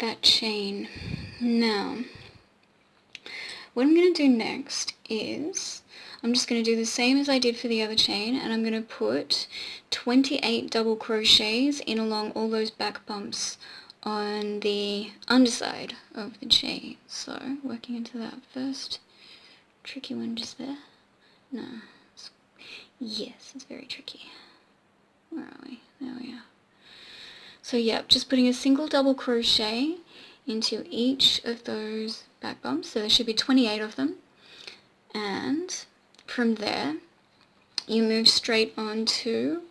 that chain. Now, what I'm going to do next is I'm just going to do the same as I did for the other chain, and I'm going to put 28 double crochets in along all those back bumps on the underside of the chain. So working into that first tricky one just there. No, yes, it's very tricky. Where are we? There we are. So yeah, just putting a single double crochet into each of those back bumps. So there should be 28 of them. And from there, you move straight on to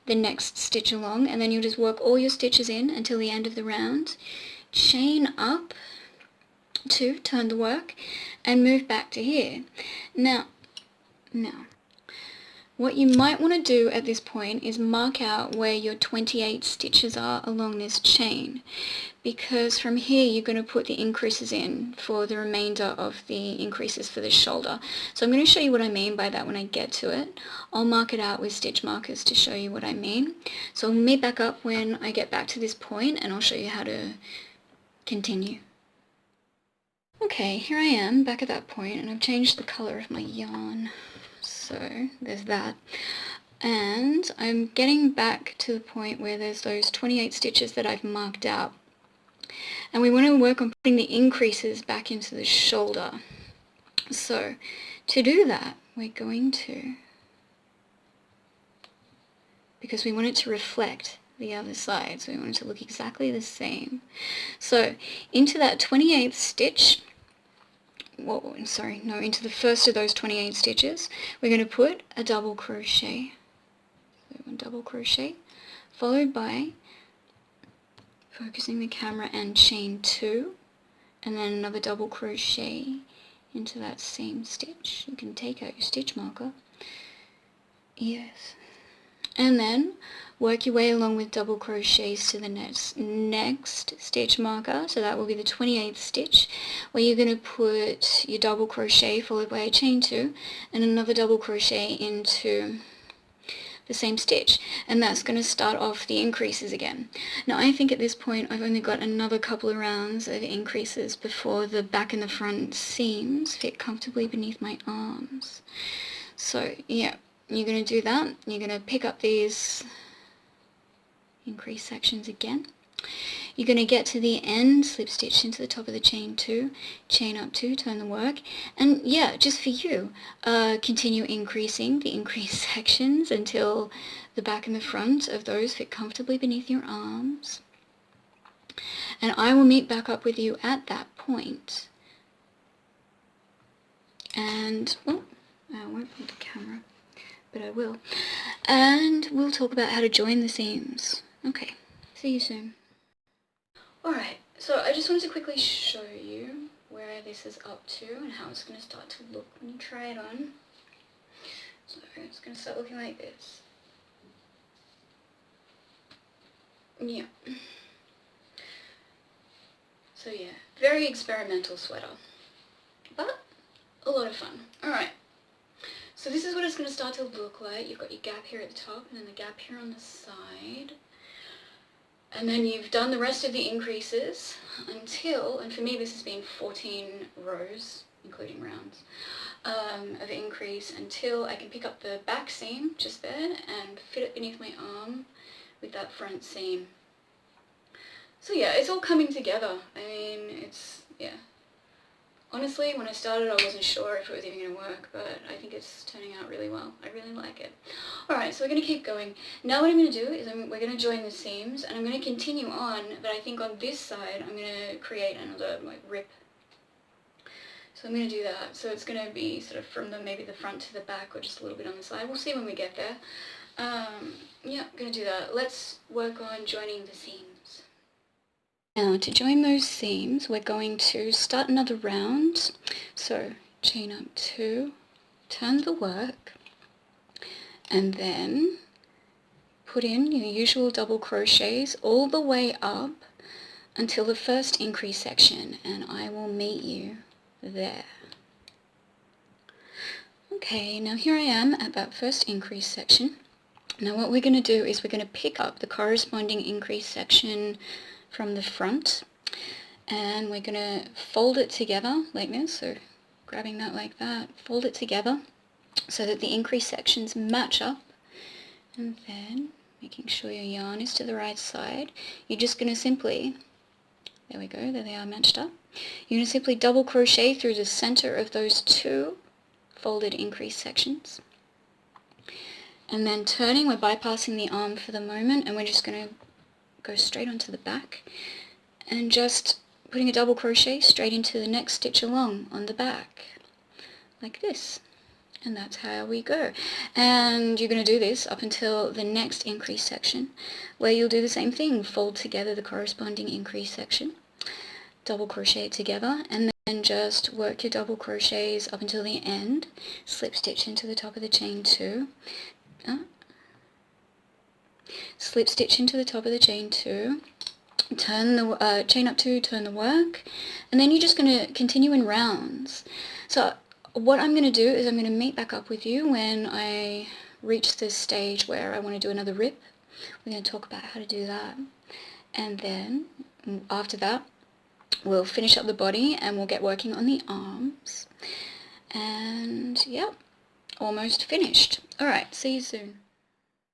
the next stitch along, and then you'll just work all your stitches in until the end of the round. Chain up to turn the work and move back to here. Now, what you might want to do at this point is mark out where your 28 stitches are along this chain, because from here you're going to put the increases in for the remainder of the increases for the shoulder. So I'm going to show you what I mean by that when I get to it. I'll mark it out with stitch markers to show you what I mean. So I'll meet back up when I get back to this point, and I'll show you how to continue. Okay, here I am back at that point, and I've changed the colour of my yarn. So there's that, and I'm getting back to the point where there's those 28 stitches that I've marked out, and we want to work on putting the increases back into the shoulder. So to do that, we're going to, because we want it to reflect the other side, so we want it to look exactly the same. So into that 28th stitch, into the first of those 28 stitches, we're going to put a double crochet. So one double crochet, followed by focusing the camera and chain 2, and then another double crochet into that same stitch. You can take out your stitch marker. Yes. And then work your way along with double crochets to the next stitch marker, so that will be the 28th stitch, where you're going to put your double crochet followed by a chain 2 and another double crochet into the same stitch, and that's going to start off the increases again. Now I think at this point I've only got another couple of rounds of increases before the back and the front seams fit comfortably beneath my arms. So yeah, you're going to do that. You're going to pick up these increase sections again. You're going to get to the end, slip stitch into the top of the chain 2, chain up 2, turn the work, and yeah, just for you, continue increasing the increase sections until the back and the front of those fit comfortably beneath your arms. And I will meet back up with you at that point. And, well, I won't put the camera, but I will. And we'll talk about how to join the seams. Okay, see you soon. Alright, so I just wanted to quickly show you where this is up to and how it's going to start to look when you try it on. So it's going to start looking like this. Yeah. So yeah, very experimental sweater, but a lot of fun. Alright, so this is what it's going to start to look like. You've got your gap here at the top and then the gap here on the side. And then you've done the rest of the increases until, and for me this has been 14 rows, including rounds, of increase until I can pick up the back seam just there and fit it beneath my arm with that front seam. So yeah, it's all coming together. I mean, it's, yeah. Honestly, when I started I wasn't sure if it was even going to work, but I think it's turning out really well. I really like it. Alright, so we're going to keep going. Now what I'm going to do is we're going to join the seams, and I'm going to continue on, but I think on this side I'm going to create another like rip. So I'm going to do that. So it's going to be sort of from maybe the front to the back, or just a little bit on the side. We'll see when we get there. Yeah, I'm going to do that. Let's work on joining the seams. Now to join those seams, we're going to start another round. So chain up 2, turn the work, and then put in your usual double crochets all the way up until the first increase section, and I will meet you there. Okay, now here I am at that first increase section. Now what we're going to do is we're going to pick up the corresponding increase section from the front, and we're going to fold it together like this, so grabbing that like that, fold it together so that the increased sections match up, and then making sure your yarn is to the right side. You're just going to simply, there we go, there they are matched up. You're going to simply double crochet through the center of those two folded increased sections. And then turning, we're bypassing the arm for the moment, and we're just going to go straight onto the back and just putting a double crochet straight into the next stitch along on the back, like this. And that's how we go. And you're going to do this up until the next increase section, where you'll do the same thing, fold together the corresponding increase section, double crochet it together, and then just work your double crochets up until the end, slip stitch into the top of the chain 2, slip stitch into the top of the chain 2, turn the chain up 2, turn the work, and then you're just going to continue in rounds. So what I'm going to do is I'm going to meet back up with you when I reach this stage where I want to do another rip. We're going to talk about how to do that, and then after that we'll finish up the body and we'll get working on the arms. And yep, almost finished. Alright, see you soon.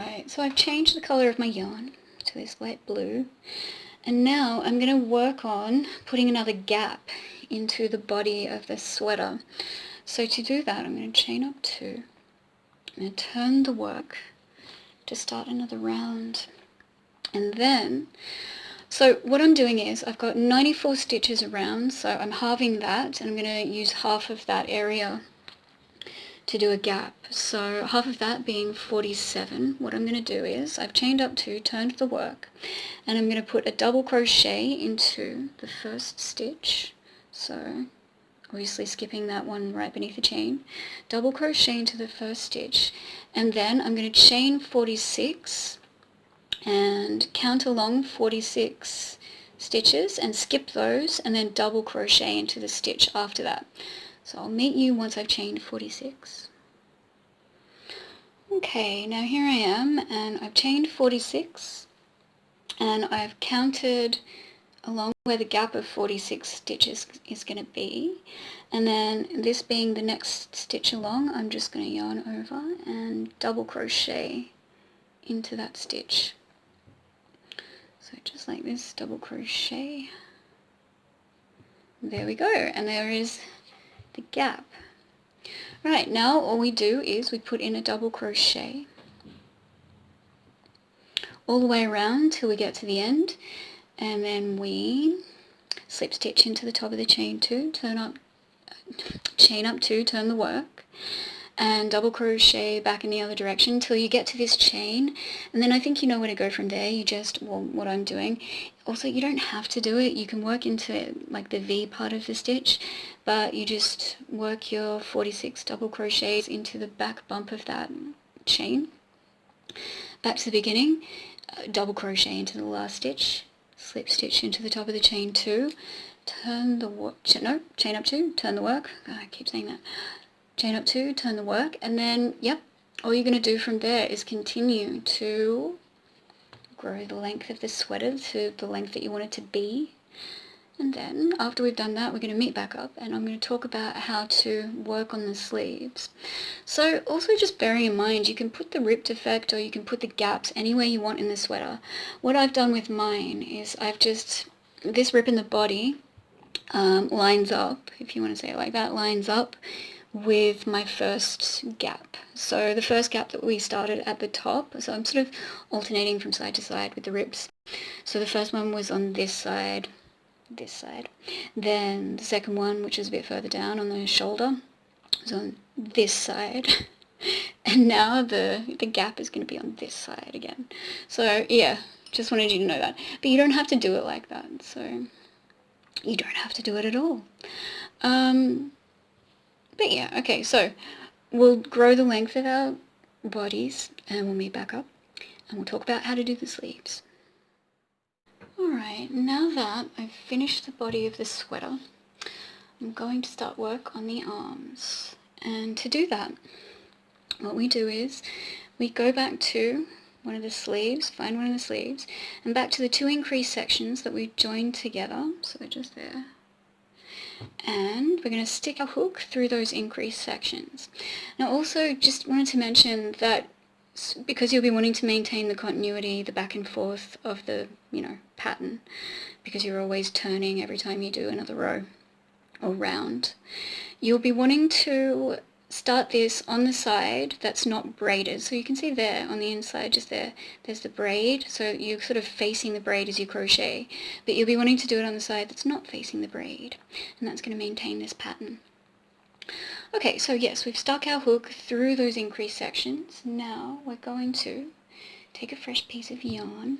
Alright, so I've changed the colour of my yarn to this light blue, and now I'm going to work on putting another gap into the body of the sweater. So to do that, I'm going to chain up 2, I'm going to turn the work to start another round, and then, so what I'm doing is I've got 94 stitches around, so I'm halving that, and I'm going to use half of that area to do a gap. So half of that being 47, what I'm going to do is I've chained up 2, turned the work, and I'm going to put a double crochet into the first stitch, so obviously skipping that one right beneath the chain, double crochet into the first stitch, and then I'm going to chain 46 and count along 46 stitches and skip those, and then double crochet into the stitch after that. So I'll meet you once I've chained 46. Okay, now here I am, and I've chained 46, and I've counted along where the gap of 46 stitches is going to be, and then this being the next stitch along, I'm just going to yarn over and double crochet into that stitch. So just like this, double crochet. There we go, and there is the gap. Right, now all we do is we put in a double crochet all the way around till we get to the end, and then we slip stitch into the top of the chain 2, chain up 2, turn the work, and double crochet back in the other direction until you get to this chain, and then I think you know where to go from there. You just, well, what I'm doing, also you don't have to do it, you can work into like the V part of the stitch, but you just work your 46 double crochets into the back bump of that chain, back to the beginning, double crochet into the last stitch, slip stitch into the top of the chain 2, turn the work, no, chain up 2, turn the work, I keep saying that, chain up 2, turn the work, and then, yep, all you're going to do from there is continue to grow the length of the sweater to the length that you want it to be. And then, after we've done that, we're going to meet back up, and I'm going to talk about how to work on the sleeves. So, also just bearing in mind, you can put the ripped effect, or you can put the gaps anywhere you want in the sweater. What I've done with mine is I've just, this rip in the body lines up, if you want to say it like that, lines up with my first gap. So the first gap that we started at the top, so I'm sort of alternating from side to side with the rips. So the first one was on this side, then the second one, which is a bit further down on the shoulder, was on this side, and now the gap is going to be on this side again. So yeah, just wanted you to know that, but you don't have to do it like that, so you don't have to do it at all. But yeah, okay, so we'll grow the length of our bodies, and we'll meet back up, and we'll talk about how to do the sleeves. Alright, now that I've finished the body of the sweater, I'm going to start work on the arms. And to do that, what we do is we go back to one of the sleeves, find one of the sleeves, and back to the 2 increased sections that we joined together, so they're just there. And we're going to stick our hook through those increased sections. Now also just wanted to mention that because you'll be wanting to maintain the continuity, the back and forth of the, pattern, because you're always turning every time you do another row or round, you'll be wanting to start this on the side that's not braided. So you can see there on the inside, just there's the braid, so you're sort of facing the braid as you crochet, but you'll be wanting to do it on the side that's not facing the braid, and that's going to maintain this pattern. Okay, so yes, we've stuck our hook through those increased sections. Now we're going to take a fresh piece of yarn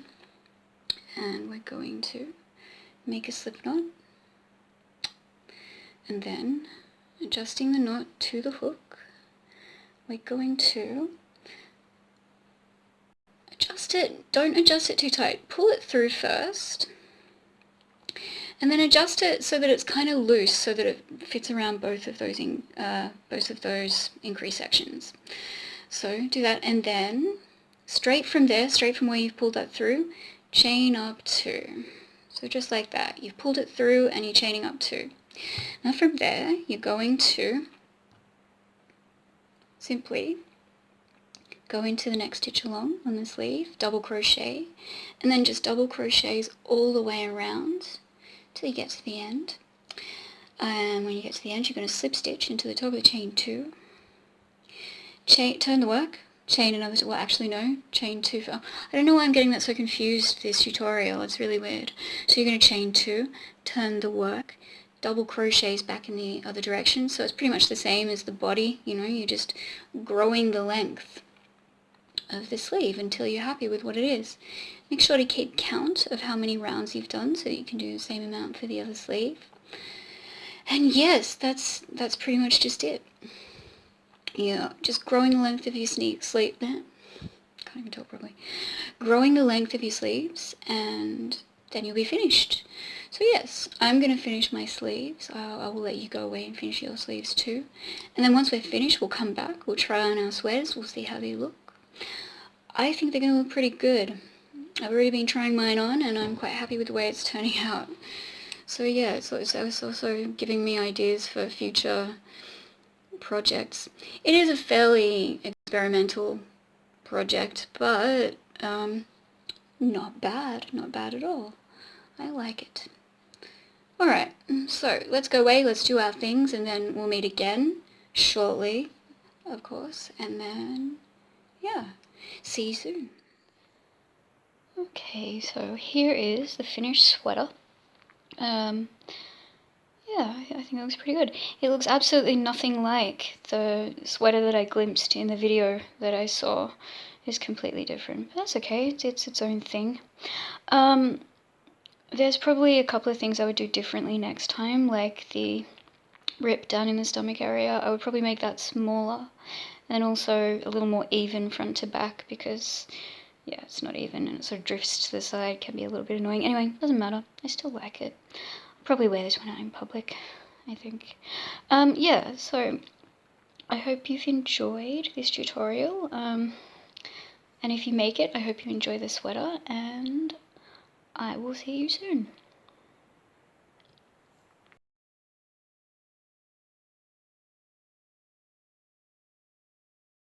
and we're going to make a slip knot, and then adjusting the knot to the hook, we're going to adjust it. Don't adjust it too tight. Pull it through first, and then adjust it so that it's kind of loose, so that it fits around both of those increased sections. So do that, and then straight from there, straight from where you've pulled that through, chain up 2. So just like that, you've pulled it through and you're chaining up 2. Now from there, you're going to simply go into the next stitch along on the sleeve, double crochet, and then just double crochets all the way around till you get to the end. And when you get to the end, you're going to slip stitch into the top of the chain 2, turn the work, chain another, well actually no, chain 2, I don't know why I'm getting that so confused, this tutorial, it's really weird. So you're going to chain 2, turn the work, double crochets back in the other direction, so it's pretty much the same as the body, you're just growing the length of the sleeve until you're happy with what it is. Make sure to keep count of how many rounds you've done so that you can do the same amount for the other sleeve. And yes, that's pretty much just it. Yeah, just growing the length of your sleeve there. Can't even talk properly. Growing the length of your sleeves, and then you'll be finished. So yes, I'm going to finish my sleeves. I will let you go away and finish your sleeves too. And then once we're finished, we'll come back, we'll try on our sweaters, we'll see how they look. I think they're going to look pretty good. I've already been trying mine on and I'm quite happy with the way it's turning out. So yeah, it's also giving me ideas for future projects. It is a fairly experimental project, but not bad at all. I like it. Alright, so let's go away, let's do our things, and then we'll meet again shortly, of course, and then, yeah, see you soon. Okay, so here is the finished sweater. Yeah, I think it looks pretty good. It looks absolutely nothing like the sweater that I glimpsed in the video that I saw. It's completely different, but that's okay, it's its own thing. There's probably a couple of things I would do differently next time, like the rip down in the stomach area. I would probably make that smaller, and also a little more even front to back, because yeah, it's not even and it sort of drifts to the side, can be a little bit annoying. Anyway, doesn't matter, I still like it. I'll probably wear this when I'm in public, I think. Yeah, so I hope you've enjoyed this tutorial, and if you make it, I hope you enjoy the sweater, and I will see you soon.